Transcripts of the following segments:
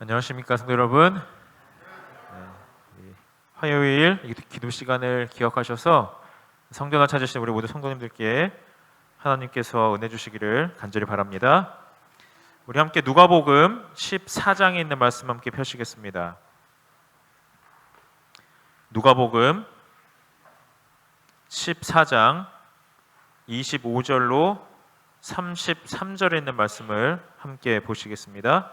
안녕하십니까 성도 여러분. 화요일 기도 시간을 기억하셔서 성전을 찾으신 우리 모든 성도님들께 하나님께서 은혜 주시기를 간절히 바랍니다. 우리 함께 누가복음 14장에 있는 말씀 함께 펴시겠습니다. 누가복음 14장 25절로 33절에 있는 말씀을 함께 보시겠습니다.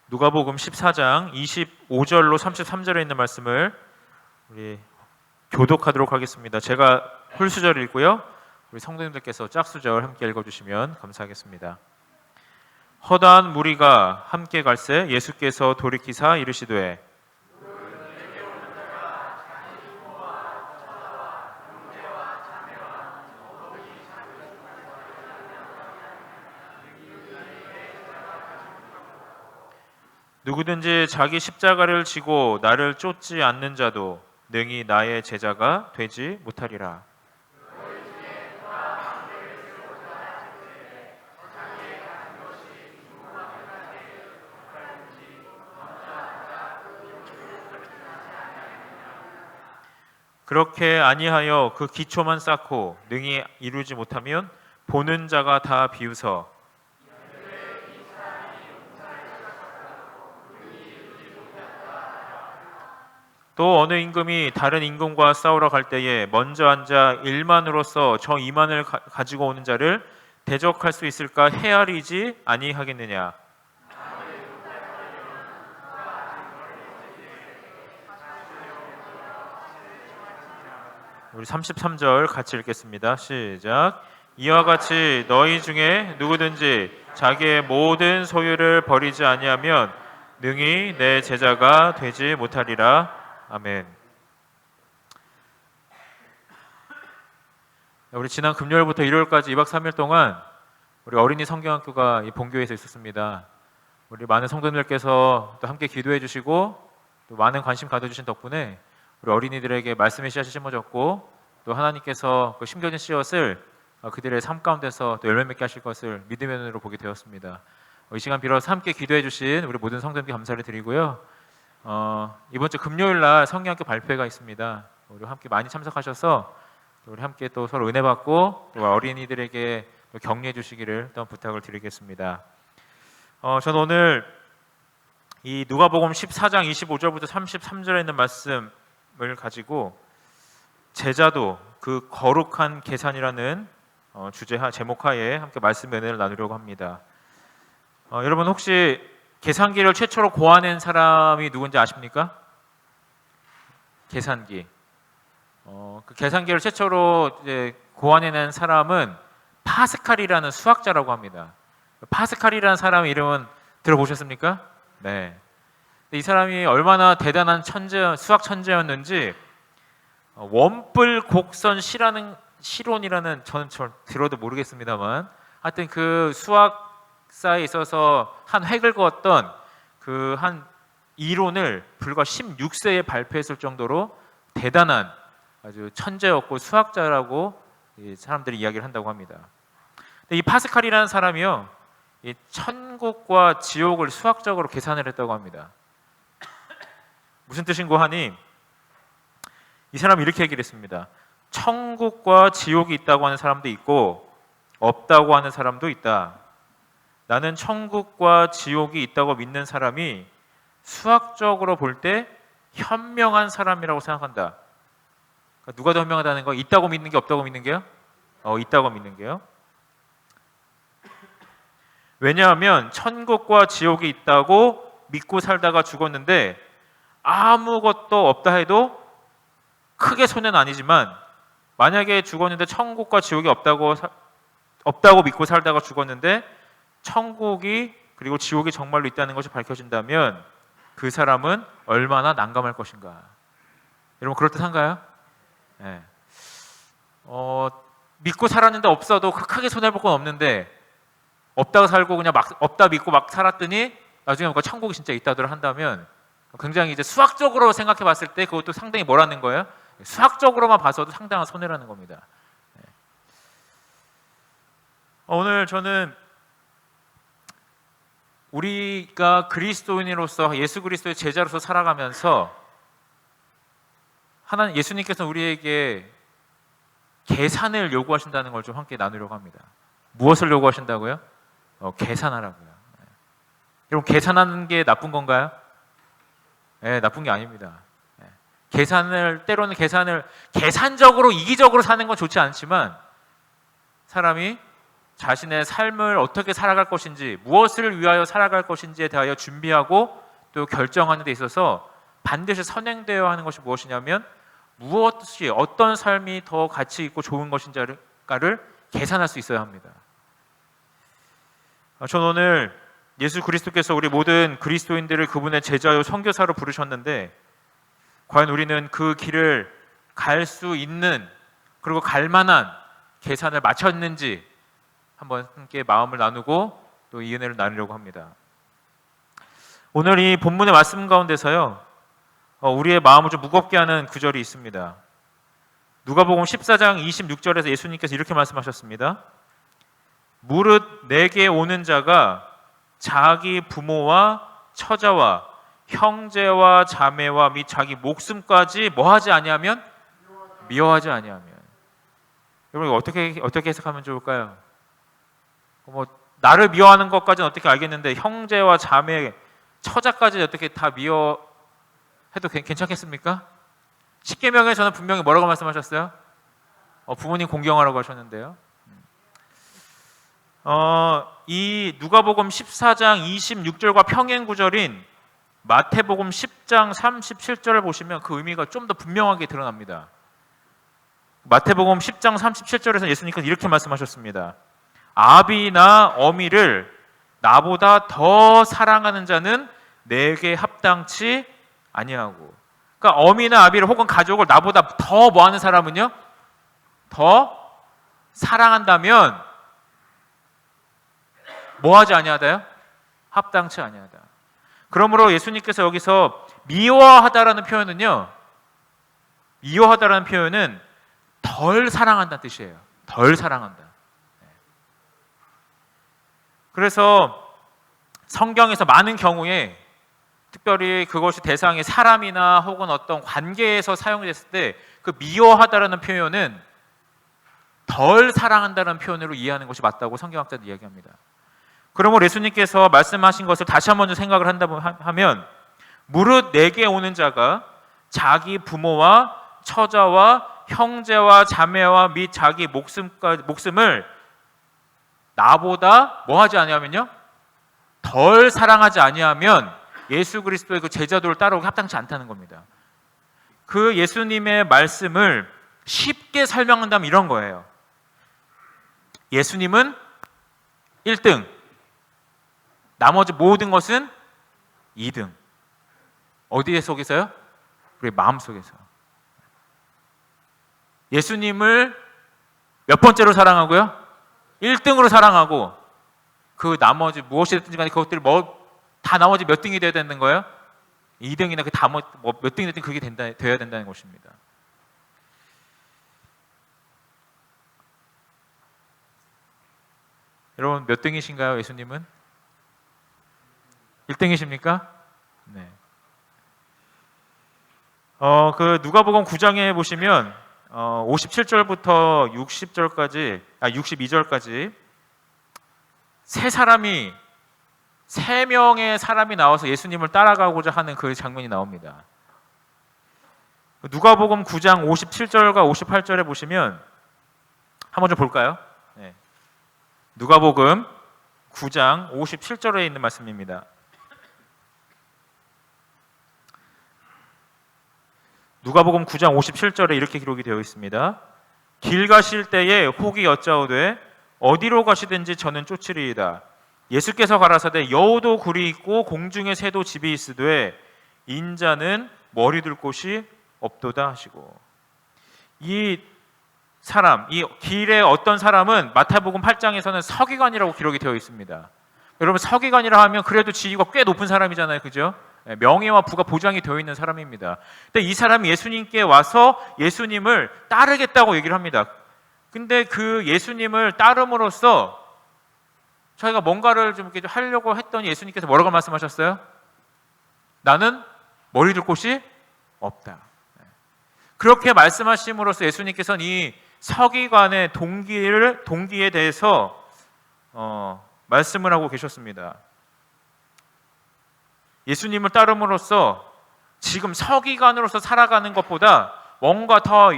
누가복음 14장 25절로 33절에 있는 말씀을 우리 교독하도록 하겠습니다. 제가 홀수절 읽고요, 우리 성도님들께서 짝수절 함께 읽어주시면 감사하겠습니다. 허다한 무리가 함께 갈새 예수께서 돌이키사 이르시되 누구든지 자기 십자가를 지고 나를 쫓지 않는 자도 능히 나의 제자가 되지 못하리라. 그렇게 아니하여 그 기초만 쌓고 능히 이루지 못하면 보는 자가 다 비웃어 또 어느 임금이 다른 임금과 싸우러 갈 때에 먼저 앉아 1만으로서 저 2만을 가지고 오는 자를 대적할 수 있을까 헤아리지 아니하겠느냐. 우리 33절 같이 읽겠습니다. 시작. 이와 같이 너희 중에 누구든지 자기의 모든 소유를 버리지 아니하면 능히 내 제자가 되지 못하리라. 아멘. 우리 지난 금요일부터 일요일까지 2박 3일 동안 우리 어린이 성경학교가 이 본교에서 있었습니다. 우리 많은 성도님들께서 또 함께 기도해 주시고 또 많은 관심 가져주신 덕분에 우리 어린이들에게 말씀의 씨앗이 심어졌고 또 하나님께서 그 심겨진 씨앗을 그들의 삶 가운데서 또 열매 맺게 하실 것을 믿음의 눈으로 보게 되었습니다. 이 시간 빌어서 함께 기도해 주신 우리 모든 성도님께 감사를 드리고요. 이번 주 금요일 날 성경학교 발표회가 있습니다. 우리 함께 많이 참석하셔서 우리 함께 또 서로 은혜 받고 또 어린이들에게 또 격려해 주시기를 또 부탁을 드리겠습니다. 저는 오늘 이 누가복음 14장 25절부터 33절에 있는 말씀을 가지고 제자도 그 거룩한 계산이라는 제목하에 함께 말씀의 은혜를 나누려고 합니다. 여러분 혹시 계산기를 최초로 고안한 사람이 누군지 아십니까? 계산기. 그 계산기를 최초로 이제 고안해낸 사람은 파스칼이라는 수학자라고 합니다. 파스칼이라는 사람 이름은 들어보셨습니까? 네. 이 사람이 얼마나 대단한 수학 천재였는지 원뿔 곡선 실론이라는 저는 들어도 모르겠습니다만 하여튼 그 수학사에 있어서 한 획을 그었던 그 한 이론을 불과 16세에 발표했을 정도로 대단한 아주 천재였고 수학자라고 사람들이 이야기를 한다고 합니다. 근데 이 파스칼이라는 사람이요, 이 천국과 지옥을 수학적으로 계산을 했다고 합니다. 무슨 뜻인고 하니 이 사람이 이렇게 얘기를 했습니다. 천국과 지옥이 있다고 하는 사람도 있고 없다고 하는 사람도 있다. 나는 천국과 지옥이 있다고 믿는 사람이 수학적으로 볼 때 현명한 사람이라고 생각한다. 그러니까 누가 더 현명하다는 거? 있다고 믿는 게 없다고 믿는 게요? 있다고 믿는 게요. 왜냐하면 천국과 지옥이 있다고 믿고 살다가 죽었는데 아무것도 없다 해도 크게 손해는 아니지만 만약에 죽었는데 천국과 지옥이 없다고 믿고 살다가 죽었는데 천국이 그리고 지옥이 정말로 있다는 것이 밝혀진다면 그 사람은 얼마나 난감할 것인가. 여러분 그럴듯한가요? 네. 믿고 살았는데 없어도 크게 손해볼 건 없는데 없다가 살고 그냥 막 없다 믿고 막 살았더니 나중에 뭔가 천국이 진짜 있다더라 한다면 굉장히 이제 수학적으로 생각해 봤을 때 그것도 상당히 뭐라는 거예요? 수학적으로만 봐서도 상당한 손해라는 겁니다. 오늘 저는 우리가 그리스도인으로서 예수 그리스도의 제자로서 살아가면서 하나님 예수님께서 우리에게 계산을 요구하신다는 걸 좀 함께 나누려고 합니다. 무엇을 요구하신다고요? 계산하라고요. 여러분, 계산하는 게 나쁜 건가요? 네, 나쁜 게 아닙니다. 때로는 계산을 계산적으로 이기적으로 사는 건 좋지 않지만 사람이 자신의 삶을 어떻게 살아갈 것인지, 무엇을 위하여 살아갈 것인지에 대하여 준비하고 또 결정하는 데 있어서 반드시 선행되어야 하는 것이 무엇이냐면 무엇이 어떤 삶이 더 가치 있고 좋은 것인지를 계산할 수 있어야 합니다. 저는 오늘 예수 그리스도께서 우리 모든 그리스도인들을 그분의 제자요 선교사로 부르셨는데 과연 우리는 그 길을 갈 수 있는 그리고 갈 만한 계산을 마쳤는지 한번 함께 마음을 나누고 또 이 은혜를 나누려고 합니다. 오늘 이 본문의 말씀 가운데서요 우리의 마음을 좀 무겁게 하는 구절이 있습니다. 누가복음 14장 26절에서 예수님께서 이렇게 말씀하셨습니다. 무릇 내게 오는 자가 자기 부모와 처자와 형제와 자매와 및 자기 목숨까지 뭐하지 아니하면 미워하지 아니하면. 여러분 어떻게 해석하면 좋을까요? 나를 미워하는 것까지는 어떻게 알겠는데 형제와 자매, 처자까지 어떻게 다 미워해도 괜찮겠습니까? 십계명에서는 분명히 뭐라고 말씀하셨어요? 부모님 공경하라고 하셨는데요. 이 누가복음 14장 26절과 평행 구절인 마태복음 10장 37절을 보시면 그 의미가 좀 더 분명하게 드러납니다. 마태복음 10장 37절에서 예수님께서 이렇게 말씀하셨습니다. 아비나 어미를 나보다 더 사랑하는 자는 내게 합당치 아니하고. 그러니까 어미나 아비를 혹은 가족을 나보다 더 뭐하는 사람은요? 더 사랑한다면 뭐하지 아니하다요? 합당치 아니하다. 그러므로 예수님께서 여기서 미워하다라는 표현은요, 미워하다라는 표현은 덜 사랑한다는 뜻이에요. 덜 사랑한다. 그래서 성경에서 많은 경우에 특별히 그것이 대상이 사람이나 혹은 어떤 관계에서 사용됐을 때 그 미워하다라는 표현은 덜 사랑한다는 표현으로 이해하는 것이 맞다고 성경학자들이 이야기합니다. 그러므로 예수님께서 말씀하신 것을 다시 한번 생각을 한다고 하면 무릇 내게 오는 자가 자기 부모와 처자와 형제와 자매와 및 자기 목숨을 나보다 뭐하지 아니하면요? 덜 사랑하지 아니하면 예수 그리스도의 그 제자도를 따라오기 합당치 않다는 겁니다. 그 예수님의 말씀을 쉽게 설명한다면 이런 거예요. 예수님은 1등, 나머지 모든 것은 2등. 어디에 속에서요? 우리 마음 속에서. 예수님을 몇 번째로 사랑하고요? 1등으로 사랑하고 그 나머지 무엇이 됐든지 간에 그것들이 다 나머지 몇 등이 되어야 되는 거예요? 2등이나 몇 등이 됐든 그게 되어야 된다는 것입니다. 여러분 몇 등이신가요? 예수님은? 1등이십니까? 네. 그 누가복음 9장에 보시면 57절부터 62절까지 세 명의 사람이 나와서 예수님을 따라가고자 하는 그 장면이 나옵니다. 누가복음 9장 57절과 58절에 보시면 한번 좀 볼까요? 네. 누가복음 9장 57절에 있는 말씀입니다. 누가복음 9장 57절에 이렇게 기록이 되어 있습니다. 길 가실 때에 혹이 여짜오되 어디로 가시든지 저는 쫓으리이다. 예수께서 가라사대 여우도 굴이 있고 공중에 새도 집이 있으되 인자는 머리 둘 곳이 없도다 하시고. 이 길에 어떤 사람은 마태복음 8장에서는 서기관이라고 기록이 되어 있습니다. 여러분 서기관이라 하면 그래도 지위가 꽤 높은 사람이잖아요, 그죠? 명예와 부가 보장이 되어 있는 사람입니다. 근데 이 사람이 예수님께 와서 예수님을 따르겠다고 얘기를 합니다. 근데 그 예수님을 따름으로써 자기가 뭔가를 좀 이렇게 하려고 했더니 예수님께서 뭐라고 말씀하셨어요? 나는 머리 둘 곳이 없다. 그렇게 말씀하심으로써 예수님께서는 이 서기관의 동기에 대해서 말씀을 하고 계셨습니다. 예수님을 따름으로써 지금 서기관으로서 살아가는 것보다 뭔가 더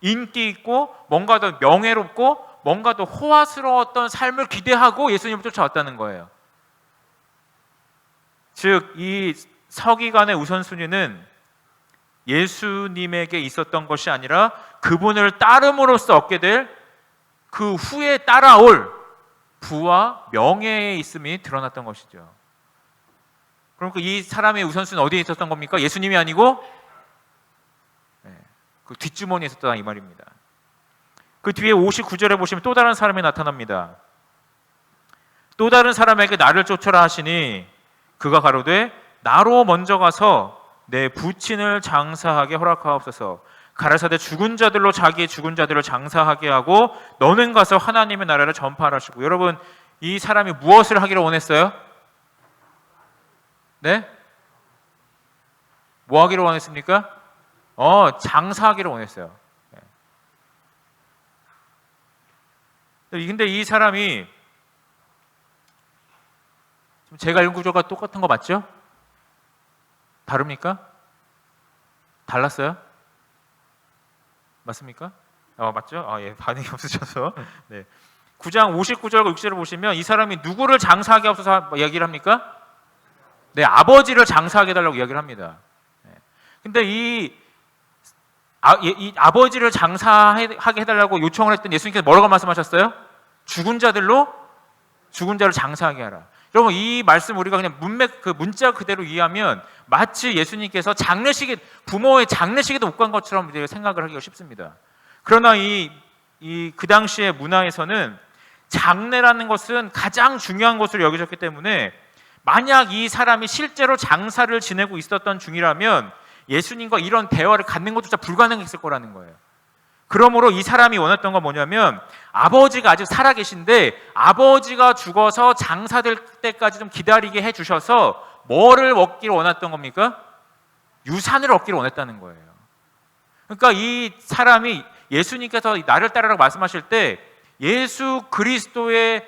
인기 있고 뭔가 더 명예롭고 뭔가 더 호화스러웠던 삶을 기대하고 예수님을 쫓아왔다는 거예요. 즉, 이 서기관의 우선순위는 예수님에게 있었던 것이 아니라 그분을 따름으로써 얻게 될 그 후에 따라올 부와 명예에 있음이 드러났던 것이죠. 그러니까 이 사람의 우선순위는 어디에 있었던 겁니까? 예수님이 아니고 그 뒷주머니에 있었다 이 말입니다. 그 뒤에 59절에 보시면 또 다른 사람이 나타납니다. 또 다른 사람에게 나를 쫓아라 하시니 그가 가로되 나로 먼저 가서 내 부친을 장사하게 허락하옵소서. 가라사대 죽은 자들로 자기의 죽은 자들을 장사하게 하고 너는 가서 하나님의 나라를 전파하라 하시고. 여러분, 이 사람이 무엇을 하기를 원했어요? 네? 뭐 하기를 원했습니까? 장사하기를 원했어요. 근데 이 사람이 제가 읽은 구조가 똑같은 거 맞죠? 다릅니까? 달랐어요? 맞습니까? 맞죠? 예, 반응이 없으셔서. 네. 9장 59절과 60절을 보시면 이 사람이 누구를 장사하게 없어서 이야기를 합니까? 네, 아버지를 장사하게 해달라고 이야기를 합니다. 근데 이 아버지를 장사하게 해달라고 요청을 했더니 예수님께서 뭐라고 말씀하셨어요? 죽은 자를 장사하게 하라. 여러분, 이 말씀 우리가 그냥 문자 그대로 이해하면 마치 예수님께서 부모의 장례식에도 못 간 것처럼 생각을 하기가 쉽습니다. 그러나 그 당시의 문화에서는 장례라는 것은 가장 중요한 것으로 여겨졌기 때문에 만약 이 사람이 실제로 장사를 지내고 있었던 중이라면 예수님과 이런 대화를 갖는 것조차 불가능했을 거라는 거예요. 그러므로 이 사람이 원했던 건 뭐냐면 아버지가 아직 살아계신데 아버지가 죽어서 장사될 때까지 좀 기다리게 해주셔서 뭐를 얻기를 원했던 겁니까? 유산을 얻기를 원했다는 거예요. 그러니까 이 사람이 예수님께서 나를 따르라고 말씀하실 때 예수 그리스도에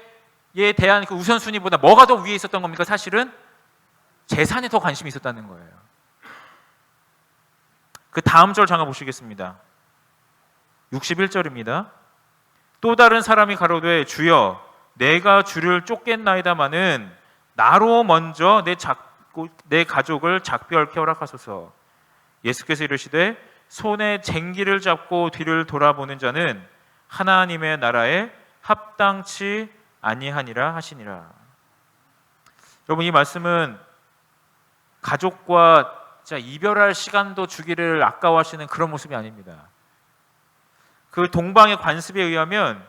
대한 그 우선순위보다 뭐가 더 위에 있었던 겁니까? 사실은 재산에 더 관심이 있었다는 거예요. 그 다음 절 잠깐 보시겠습니다. 61절입니다. 또 다른 사람이 가로되 주여 내가 주를 쫓겠나이다마는 나로 먼저 내 가족을 작별케 허락하소서. 예수께서 이르시되 손에 쟁기를 잡고 뒤를 돌아보는 자는 하나님의 나라에 합당치 아니하니라 하시니라. 여러분, 이 말씀은 가족과 이별할 시간도 주기를 아까워하시는 그런 모습이 아닙니다. 그 동방의 관습에 의하면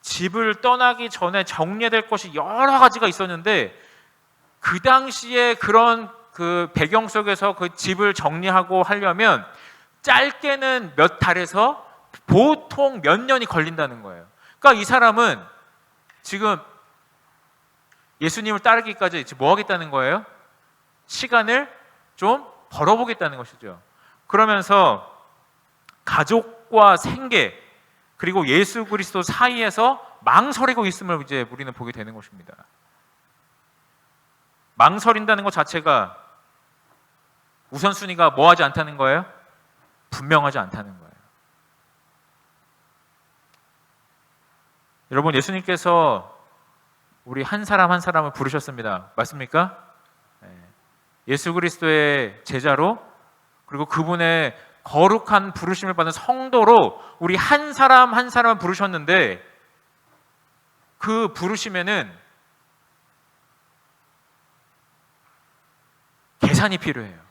집을 떠나기 전에 정리될 것이 여러 가지가 있었는데 그 당시에 그런 그 배경 속에서 그 집을 정리하고 하려면 짧게는 몇 달에서 보통 몇 년이 걸린다는 거예요. 그러니까 이 사람은 지금 예수님을 따르기까지 뭐 하겠다는 거예요? 시간을 좀 벌어보겠다는 것이죠. 그러면서 가족과 생계 그리고 예수 그리스도 사이에서 망설이고 있음을 이제 우리는 보게 되는 것입니다. 망설인다는 것 자체가 우선순위가 뭐하지 않다는 거예요? 분명하지 않다는 거예요. 여러분, 예수님께서 우리 한 사람 한 사람을 부르셨습니다. 맞습니까? 예수 그리스도의 제자로 그리고 그분의 거룩한 부르심을 받은 성도로 우리 한 사람 한 사람을 부르셨는데 그 부르심에는 계산이 필요해요.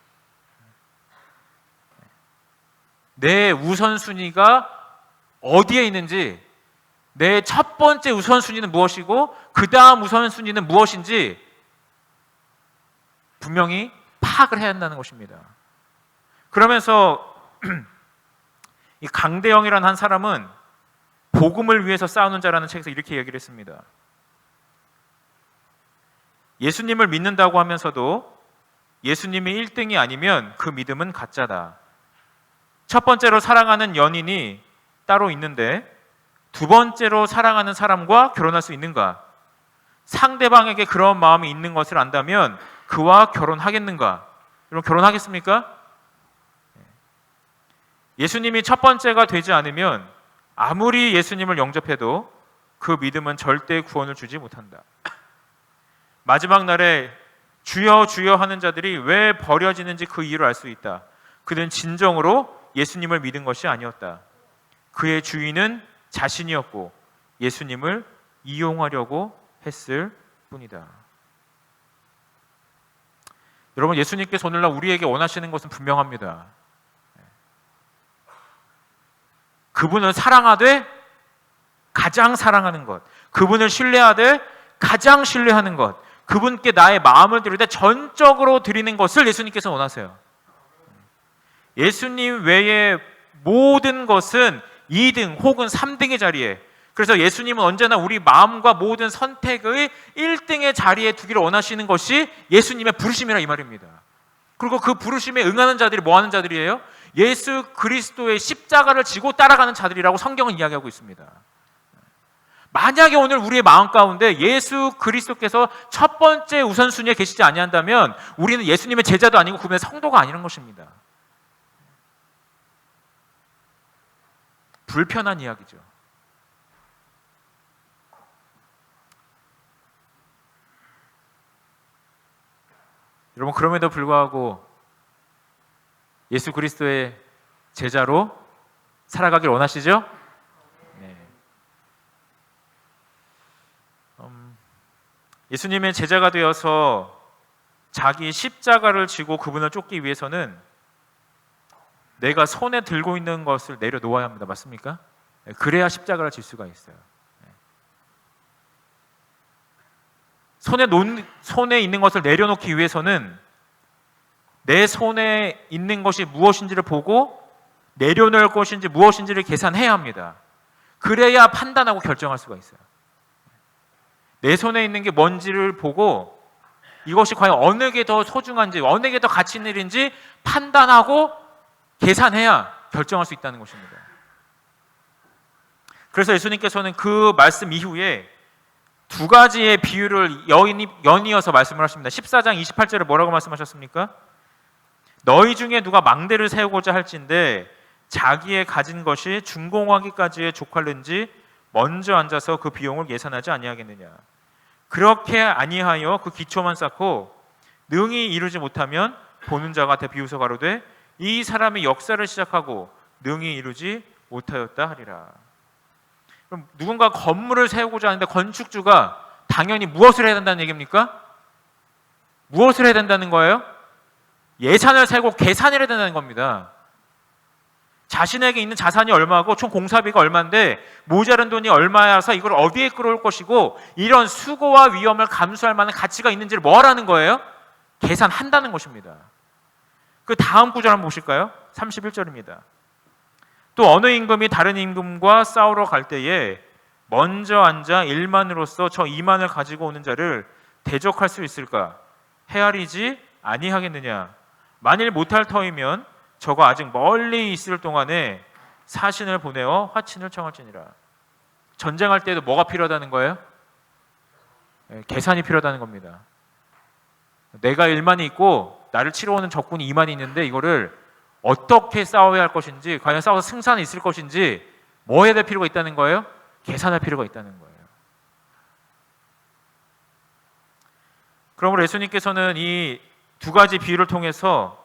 내 우선순위가 어디에 있는지, 내 첫 번째 우선순위는 무엇이고 그 다음 우선순위는 무엇인지 분명히 파악을 해야 한다는 것입니다. 그러면서 이 강대영이라는 한 사람은 복음을 위해서 싸우는 자라는 책에서 이렇게 얘기를 했습니다. 예수님을 믿는다고 하면서도 예수님이 1등이 아니면 그 믿음은 가짜다. 첫 번째로 사랑하는 연인이 따로 있는데 두 번째로 사랑하는 사람과 결혼할 수 있는가? 상대방에게 그런 마음이 있는 것을 안다면 그와 결혼하겠는가? 여러분 결혼하겠습니까? 예수님이 첫 번째가 되지 않으면 아무리 예수님을 영접해도 그 믿음은 절대 구원을 주지 못한다. 마지막 날에 주여 주여 하는 자들이 왜 버려지는지 그 이유를 알 수 있다. 그는 진정으로 예수님을 믿은 것이 아니었다. 그의 주인은 자신이었고 예수님을 이용하려고 했을 뿐이다. 여러분 예수님께서 오늘날 우리에게 원하시는 것은 분명합니다. 그분을 사랑하되 가장 사랑하는 것, 그분을 신뢰하되 가장 신뢰하는 것, 그분께 나의 마음을 드릴 때 전적으로 드리는 것을 예수님께서 원하세요. 예수님 외에 모든 것은 2등 혹은 3등의 자리에, 그래서 예수님은 언제나 우리 마음과 모든 선택의 1등의 자리에 두기를 원하시는 것이 예수님의 부르심이라 이 말입니다. 그리고 그 부르심에 응하는 자들이 뭐 하는 자들이에요? 예수 그리스도의 십자가를 지고 따라가는 자들이라고 성경은 이야기하고 있습니다. 만약에 오늘 우리의 마음 가운데 예수 그리스도께서 첫 번째 우선순위에 계시지 아니한다면 우리는 예수님의 제자도 아니고 그분의 성도가 아니라는 것입니다. 불편한 이야기죠. 여러분 그럼에도 불구하고 예수 그리스도의 제자로 살아가길 원하시죠? 네. 예수님의 제자가 되어서 자기 십자가를 지고 그분을 쫓기 위해서는 내가 손에 들고 있는 것을 내려놓아야 합니다. 맞습니까? 그래야 십자가를 질 수가 있어요. 손에 있는 것을 내려놓기 위해서는 내 손에 있는 것이 무엇인지를 보고 내려놓을 것인지 무엇인지를 계산해야 합니다. 그래야 판단하고 결정할 수가 있어요. 내 손에 있는 게 뭔지를 보고 이것이 과연 어느 게 더 소중한지 어느 게 더 가치 있는 일인지 판단하고 계산해야 결정할 수 있다는 것입니다. 그래서 예수님께서는 그 말씀 이후에 두 가지의 비유를 연이어서 말씀을 하십니다. 14장 28절에 뭐라고 말씀하셨습니까? 너희 중에 누가 망대를 세우고자 할진대 자기의 가진 것이 준공하기까지의 족할는지 먼저 앉아서 그 비용을 예산하지 아니하겠느냐. 그렇게 아니하여 그 기초만 쌓고 능히 이루지 못하면 보는 자가 대 비웃어 가로되 이 사람이 역사를 시작하고 능히 이루지 못하였다 하리라. 그럼 누군가 건물을 세우고자 하는데 건축주가 당연히 무엇을 해야 된다는 얘기입니까? 무엇을 해야 된다는 거예요? 예산을 세고 계산을 해야 된다는 겁니다. 자신에게 있는 자산이 얼마고 총 공사비가 얼마인데 모자른 돈이 얼마여서 이걸 어디에 끌어올 것이고 이런 수고와 위험을 감수할 만한 가치가 있는지를 뭐 하라는 거예요? 계산한다는 것입니다. 그 다음 구절 한번 보실까요? 31절입니다. 또 어느 임금이 다른 임금과 싸우러 갈 때에 먼저 앉아 1만으로서 저 2만을 가지고 오는 자를 대적할 수 있을까? 헤아리지 아니하겠느냐? 만일 못할 터이면 저가 아직 멀리 있을 동안에 사신을 보내어 화친을 청할지니라. 전쟁할 때도 뭐가 필요하다는 거예요? 계산이 필요하다는 겁니다. 내가 1만이 있고 나를 치러 오는 적군이 2만이 있는데 이거를 어떻게 싸워야 할 것인지, 과연 싸워서 승산이 있을 것인지 뭐 해야 될 필요가 있다는 거예요? 계산할 필요가 있다는 거예요. 그러므로 예수님께서는 이 두 가지 비유를 통해서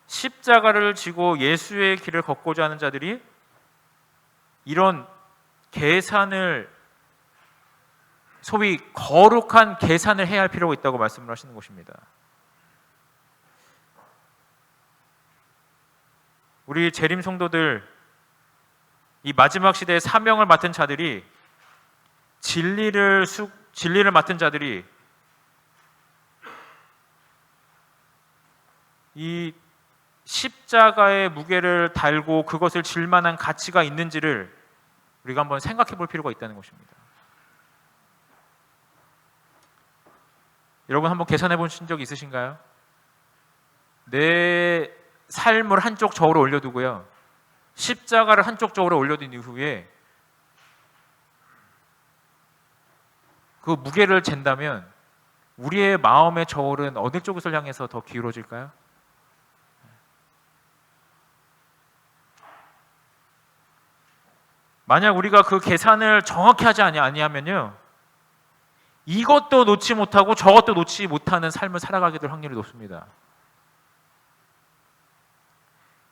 십자가를 지고 예수의 길을 걷고자 하는 자들이 이런 계산을, 소위 거룩한 계산을 해야 할 필요가 있다고 말씀을 하시는 것입니다. 우리 재림 성도들, 이 마지막 시대의 사명을 맡은 자들이, 진리를 맡은 자들이 이 십자가의 무게를 달고 그것을 질 만한 가치가 있는지를 우리가 한번 생각해 볼 필요가 있다는 것입니다. 여러분 한번 계산해 보신 적 있으신가요? 내 삶을 한쪽 저울에 올려두고요, 십자가를 한쪽 저울에 올려둔 이후에 그 무게를 잰다면 우리의 마음의 저울은 어느 쪽을 향해서 더 기울어질까요? 만약 우리가 그 계산을 정확히 하지 아니하면요, 이것도 놓지 못하고 저것도 놓지 못하는 삶을 살아가게 될 확률이 높습니다.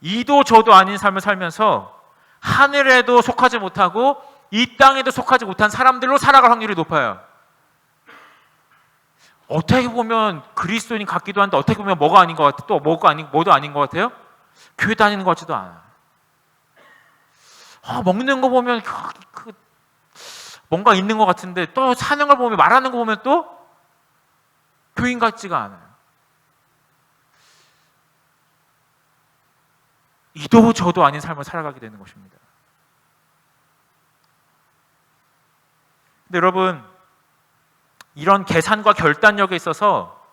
이도 저도 아닌 삶을 살면서 하늘에도 속하지 못하고 이 땅에도 속하지 못한 사람들로 살아갈 확률이 높아요. 어떻게 보면 그리스도인 같기도 한데 어떻게 보면 뭐가 아닌 것 같아요? 또 뭐도 아닌 것 같아요? 교회 다니는 것 같지도 않아요. 먹는 거 보면 뭔가 있는 것 같은데 또 사는 걸 보면, 말하는 거 보면 또 교인 같지가 않아요. 이도 저도 아닌 삶을 살아가게 되는 것입니다. 근데 여러분, 이런 계산과 결단력에 있어서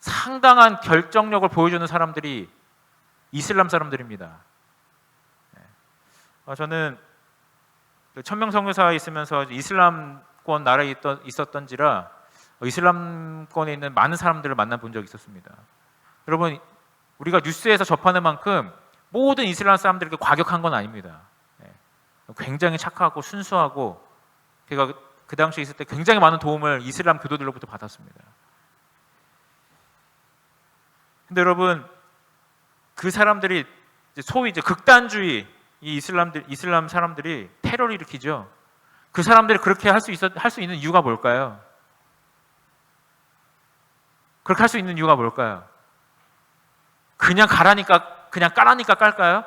상당한 결정력을 보여주는 사람들이 이슬람 사람들입니다. 저는 천명선교사에 있으면서 이슬람권 나라에 있었던지라 이슬람권에 있는 많은 사람들을 만나본 적이 있었습니다. 여러분, 우리가 뉴스에서 접하는 만큼 모든 이슬람 사람들에게 과격한 건 아닙니다. 굉장히 착하고 순수하고, 제가 그 당시에 있을 때 굉장히 많은 도움을 이슬람 교도들로부터 받았습니다. 근데 여러분, 그 사람들이 소위 극단주의 이 이슬람 사람들이 테러를 일으키죠. 그 사람들이 그렇게 할 수 있는 이유가 뭘까요? 그렇게 할 수 있는 이유가 뭘까요? 그냥 까라니까 깔까요?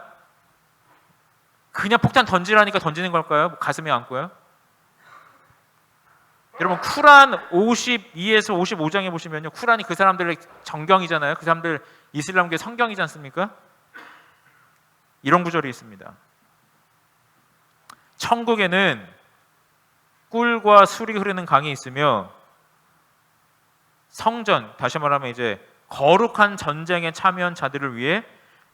그냥 폭탄 던지라니까 던지는 걸까요? 가슴에 안고요? 여러분, 쿠란 52에서 55장에 보시면요, 쿠란이 그 사람들의 정경이잖아요. 그 사람들 이슬람교의 성경이지 않습니까? 이런 구절이 있습니다. 천국에는 꿀과 술이 흐르는 강이 있으며 성전, 다시 말하면 이제 거룩한 전쟁에 참여한 자들을 위해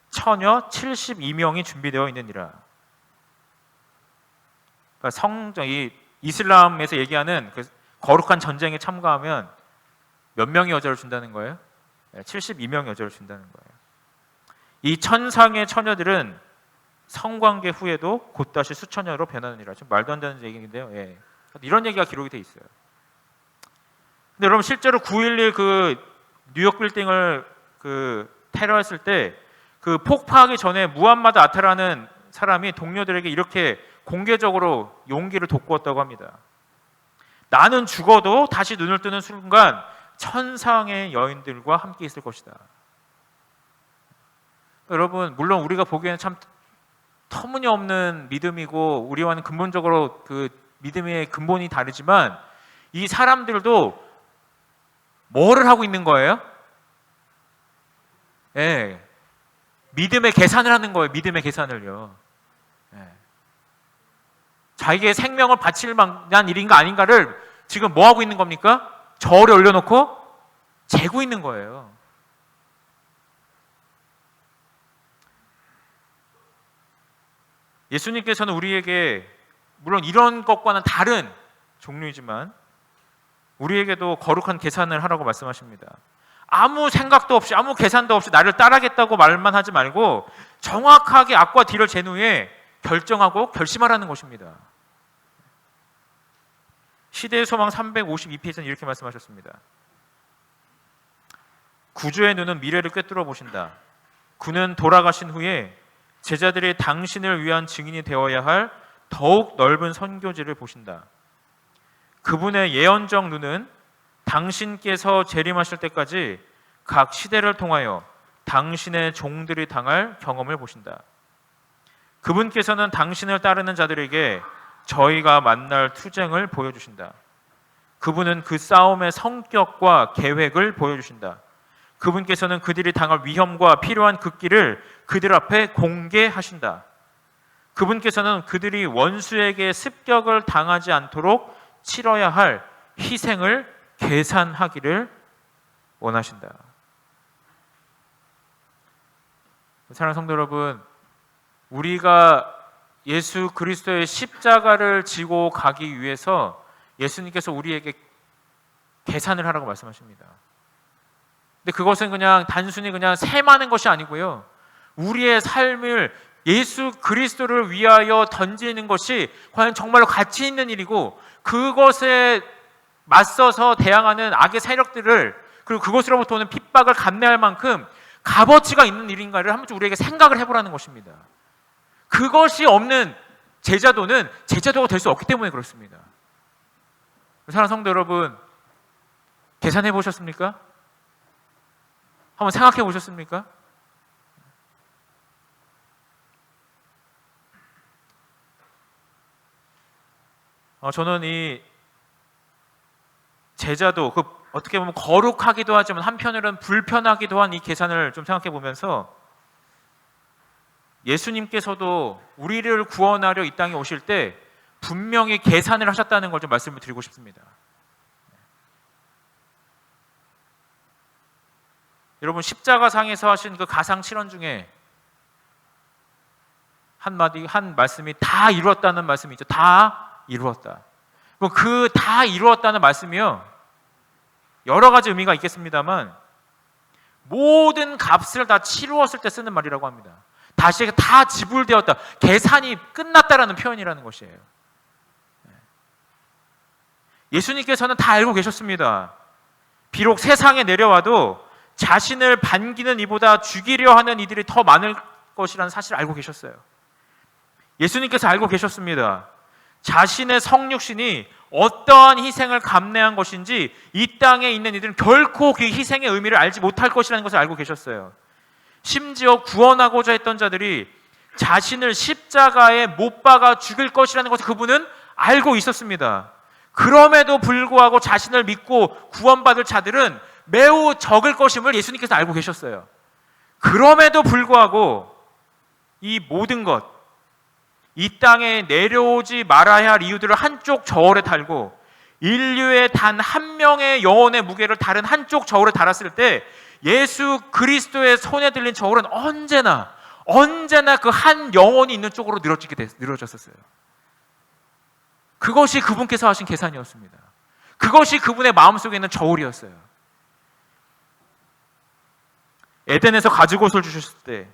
처녀 72명이 준비되어 있느니라. 그러니까 성전, 이 이슬람에서 얘기하는 그 거룩한 전쟁에 참가하면 몇 명의 여자를 준다는 거예요? 72명의 여자를 준다는 거예요. 이 천상의 처녀들은 성관계 후에도 곧다시 수처녀로 변하느니라. 좀 말도 안 되는 얘기인데요. 이런 얘기가 기록이 돼 있어요. 근데 여러분, 실제로 9.11 그 뉴욕 빌딩을 테러했을 때 그 폭파하기 전에 무함마드 아타라는 사람이 동료들에게 이렇게 공개적으로 용기를 돋구었다고 합니다. 나는 죽어도 다시 눈을 뜨는 순간 천상의 여인들과 함께 있을 것이다. 여러분, 물론 우리가 보기에는 참 터무니없는 믿음이고 우리와는 근본적으로 그 믿음의 근본이 다르지만 이 사람들도 뭐를 하고 있는 거예요? 믿음의 계산을 하는 거예요. 믿음의 계산을요. 자기의 생명을 바칠 만한 일인가 아닌가를 지금 뭐 하고 있는 겁니까? 저울에 올려놓고 재고 있는 거예요. 예수님께서는 우리에게 물론 이런 것과는 다른 종류이지만 우리에게도 거룩한 계산을 하라고 말씀하십니다. 아무 생각도 없이 아무 계산도 없이 나를 따르겠다고 말만 하지 말고 정확하게 악과 뒤를 잰 후에 결정하고 결심하라는 것입니다. 시대의 소망 352페이지는 이렇게 말씀하셨습니다. 구주의 눈은 미래를 꿰뚫어 보신다. 그는 돌아가신 후에 제자들이 당신을 위한 증인이 되어야 할 더욱 넓은 선교지를 보신다. 그분의 예언적 눈은 당신께서 재림하실 때까지 각 시대를 통하여 당신의 종들이 당할 경험을 보신다. 그분께서는 당신을 따르는 자들에게 저희가 만날 투쟁을 보여주신다. 그분은 그 싸움의 성격과 계획을 보여주신다. 그분께서는 그들이 당할 위험과 필요한 극기를 그들 앞에 공개하신다. 그분께서는 그들이 원수에게 습격을 당하지 않도록 치러야 할 희생을 계산하기를 원하신다. 사랑하는 성도 여러분, 우리가 예수 그리스도의 십자가를 지고 가기 위해서 예수님께서 우리에게 계산을 하라고 말씀하십니다. 근데 그것은 그냥 단순히 그냥 세마는 것이 아니고요, 우리의 삶을 예수 그리스도를 위하여 던지는 것이 과연 정말로 가치 있는 일이고, 그것에 맞서서 대항하는 악의 세력들을, 그리고 그것으로부터 오는 핍박을 감내할 만큼 값어치가 있는 일인가를 한 번쯤 우리에게 생각을 해보라는 것입니다. 그것이 없는 제자도는 제자도가 될 수 없기 때문에 그렇습니다. 사랑하는 성도 여러분, 계산해 보셨습니까? 한번 생각해 보셨습니까? 저는 이 제자도, 어떻게 보면 거룩하기도 하지만 한편으로는 불편하기도 한 이 계산을 좀 생각해 보면서, 예수님께서도 우리를 구원하려 이 땅에 오실 때 분명히 계산을 하셨다는 걸 좀 말씀을 드리고 싶습니다. 여러분, 십자가상에서 하신 그 가상 7원 중에 한 말씀이 다 이루었다는 말씀이 있죠. 다 이루었다. 그 다 이루었다는 말씀이요, 여러 가지 의미가 있겠습니다만 모든 값을 다 치루었을 때 쓰는 말이라고 합니다. 다시 다 지불되었다, 계산이 끝났다라는 표현이라는 것이에요. 예수님께서는 다 알고 계셨습니다. 비록 세상에 내려와도 자신을 반기는 이보다 죽이려 하는 이들이 더 많을 것이라는 사실을 알고 계셨어요. 예수님께서 알고 계셨습니다. 자신의 성육신이 어떠한 희생을 감내한 것인지 이 땅에 있는 이들은 결코 그 희생의 의미를 알지 못할 것이라는 것을 알고 계셨어요. 심지어 구원하고자 했던 자들이 자신을 십자가에 못 박아 죽일 것이라는 것을 그분은 알고 있었습니다. 그럼에도 불구하고 자신을 믿고 구원받을 자들은 매우 적을 것임을 예수님께서 알고 계셨어요. 그럼에도 불구하고 이 모든 것, 이 땅에 내려오지 말아야 할 이유들을 한쪽 저울에 달고 인류의 단 한 명의 영혼의 무게를 다른 한쪽 저울에 달았을 때 예수 그리스도의 손에 들린 저울은 언제나 그 한 영혼이 있는 쪽으로 늘어졌었어요. 그것이 그분께서 하신 계산이었습니다. 그것이 그분의 마음속에 있는 저울이었어요. 에덴에서 가죽옷을 주셨을 때,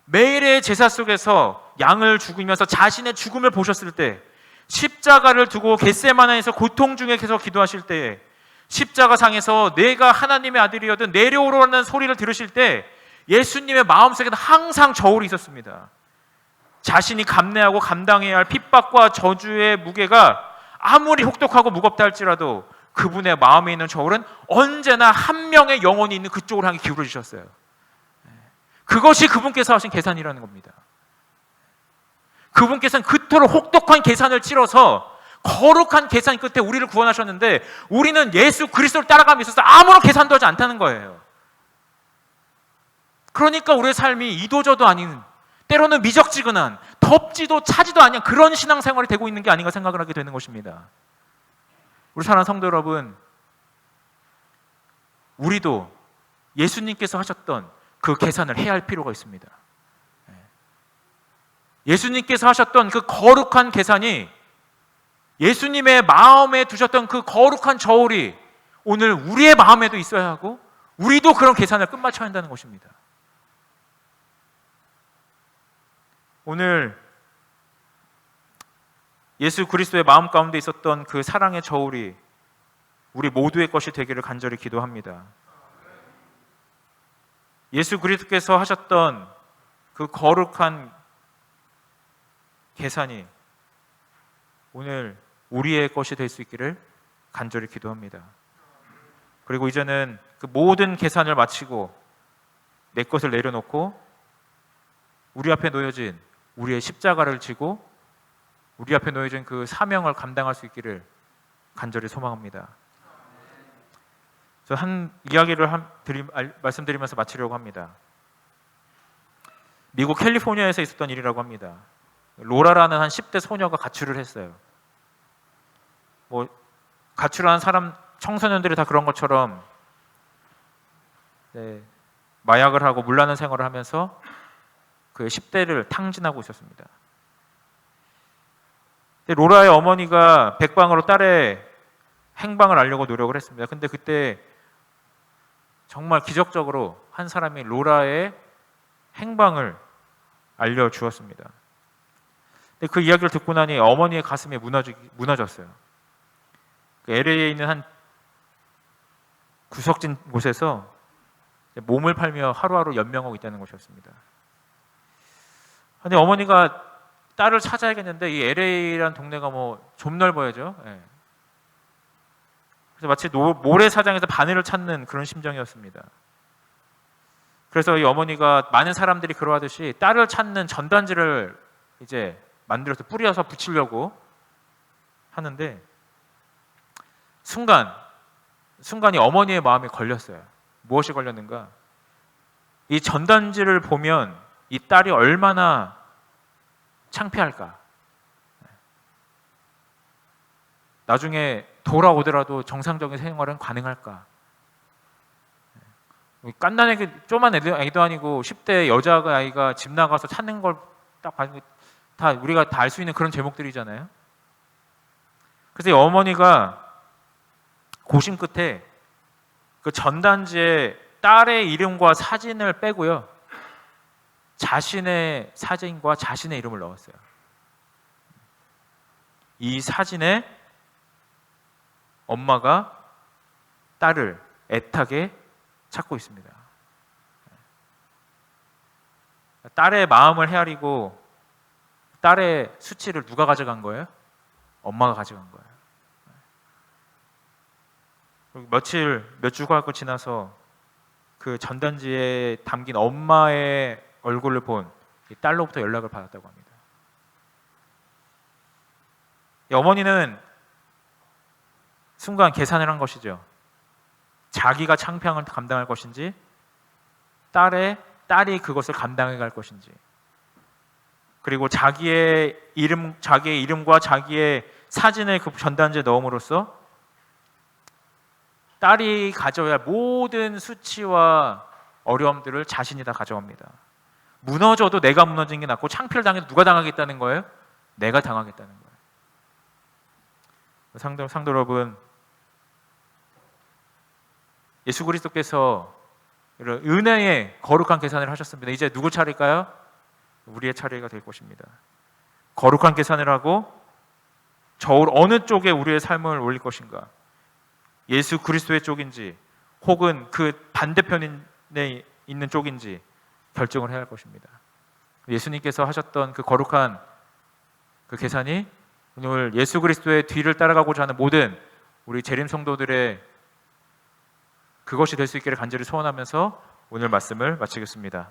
매일의 제사 속에서 양을 죽이면서 자신의 죽음을 보셨을 때, 십자가를 두고 겟세마네에서 고통 중에 계속 기도하실 때, 십자가상에서 내가 하나님의 아들이거든 내려오라는 소리를 들으실 때 예수님의 마음속에는 항상 저울이 있었습니다. 자신이 감내하고 감당해야 할 핍박과 저주의 무게가 아무리 혹독하고 무겁다 할지라도 그분의 마음에 있는 저울은 언제나 한 명의 영혼이 있는 그쪽으로 향해 기울어지셨어요. 그것이 그분께서 하신 계산이라는 겁니다. 그분께서는 그토록 혹독한 계산을 치러서 거룩한 계산 끝에 우리를 구원하셨는데, 우리는 예수 그리스도를 따라감에 있어서 아무런 계산도 하지 않다는 거예요. 그러니까 우리의 삶이 이도저도 아닌, 때로는 미적지근한, 덥지도 차지도 않은 그런 신앙생활이 되고 있는 게 아닌가 생각을 하게 되는 것입니다. 우리 사랑하는 성도 여러분, 우리도 예수님께서 하셨던 그 계산을 해야 할 필요가 있습니다. 예수님께서 하셨던 그 거룩한 계산이, 예수님의 마음에 두셨던 그 거룩한 저울이 오늘 우리의 마음에도 있어야 하고, 우리도 그런 계산을 끝마쳐야 한다는 것입니다. 오늘 예수 그리스도의 마음 가운데 있었던 그 사랑의 저울이 우리 모두의 것이 되기를 간절히 기도합니다. 예수 그리스도께서 하셨던 그 거룩한 계산이 오늘 우리의 것이 될 수 있기를 간절히 기도합니다. 그리고 이제는 그 모든 계산을 마치고 내 것을 내려놓고 우리 앞에 놓여진 우리의 십자가를 지고 우리 앞에 놓여진 그 사명을 감당할 수 있기를 간절히 소망합니다. 저 한 이야기를 말씀드리면서 마치려고 합니다. 미국 캘리포니아에서 있었던 일이라고 합니다. 로라라는 한 10대 소녀가 가출을 했어요. 가출한 사람, 청소년들이 다 그런 것처럼 네, 마약을 하고 물나는 생활을 하면서 그 10대를 탕진하고 있었습니다. 로라의 어머니가 백방으로 딸의 행방을 알려고 노력을 했습니다. 근데 그때 정말 기적적으로 한 사람이 로라의 행방을 알려주었습니다. 근데 그 이야기를 듣고 나니 어머니의 가슴이 무너졌어요. 그 LA에 있는 한 구석진 곳에서 몸을 팔며 하루하루 연명하고 있다는 것이었습니다. 근데 어머니가 딸을 찾아야겠는데 이 LA라는 동네가 뭐 좀 넓어야죠. 예. 그래서 마치 모래사장에서 바늘을 찾는 그런 심정이었습니다. 그래서 이 어머니가 많은 사람들이 그러하듯이 딸을 찾는 전단지를 이제 만들어서 뿌려서 붙이려고 하는데 순간이 어머니의 마음에 걸렸어요. 무엇이 걸렸는가? 이 전단지를 보면 이 딸이 얼마나 창피할까? 나중에 돌아오더라도 정상적인 생활은 가능할까? 깐난하게 쪼만 애도 아니고 10대 여자아이가 집 나가서 찾는 걸 딱 봐도 다 우리가 다 알 수 있는 그런 제목들이잖아요. 그래서 이 어머니가 고심 끝에 그 전단지에 딸의 이름과 사진을 빼고요, 자신의 사진과 자신의 이름을 넣었어요. 이 사진에 엄마가 딸을 애타게 찾고 있습니다. 딸의 마음을 헤아리고 딸의 수치를 누가 가져간 거예요? 엄마가 가져간 거예요. 몇 주가 지나서 그 전단지에 담긴 엄마의 얼굴을 본 이 딸로부터 연락을 받았다고 합니다. 이 어머니는 순간 계산을 한 것이죠. 자기가 창피함을 감당할 것인지 딸이 그것을 감당해 갈 것인지, 그리고 자기의 이름과 자기의 사진을 그 전단지에 넣음으로써 딸이 가져야 할 모든 수치와 어려움들을 자신이 다 가져갑니다. 무너져도 내가 무너진 게 낫고 창피를 당해도 누가 당하겠다는 거예요? 내가 당하겠다는 거예요. 상도 여러분, 예수 그리스도께서 이런 은혜의 거룩한 계산을 하셨습니다. 이제 누구 차례일까요? 우리의 차례가 될 것입니다. 거룩한 계산을 하고 저울 어느 쪽에 우리의 삶을 올릴 것인가? 예수 그리스도의 쪽인지 혹은 그 반대편에 있는 쪽인지 결정을 해야 할 것입니다. 예수님께서 하셨던 그 거룩한 그 계산이 오늘 예수 그리스도의 뒤를 따라가고자 하는 모든 우리 재림 성도들의 그것이 될 수 있기를 간절히 소원하면서 오늘 말씀을 마치겠습니다.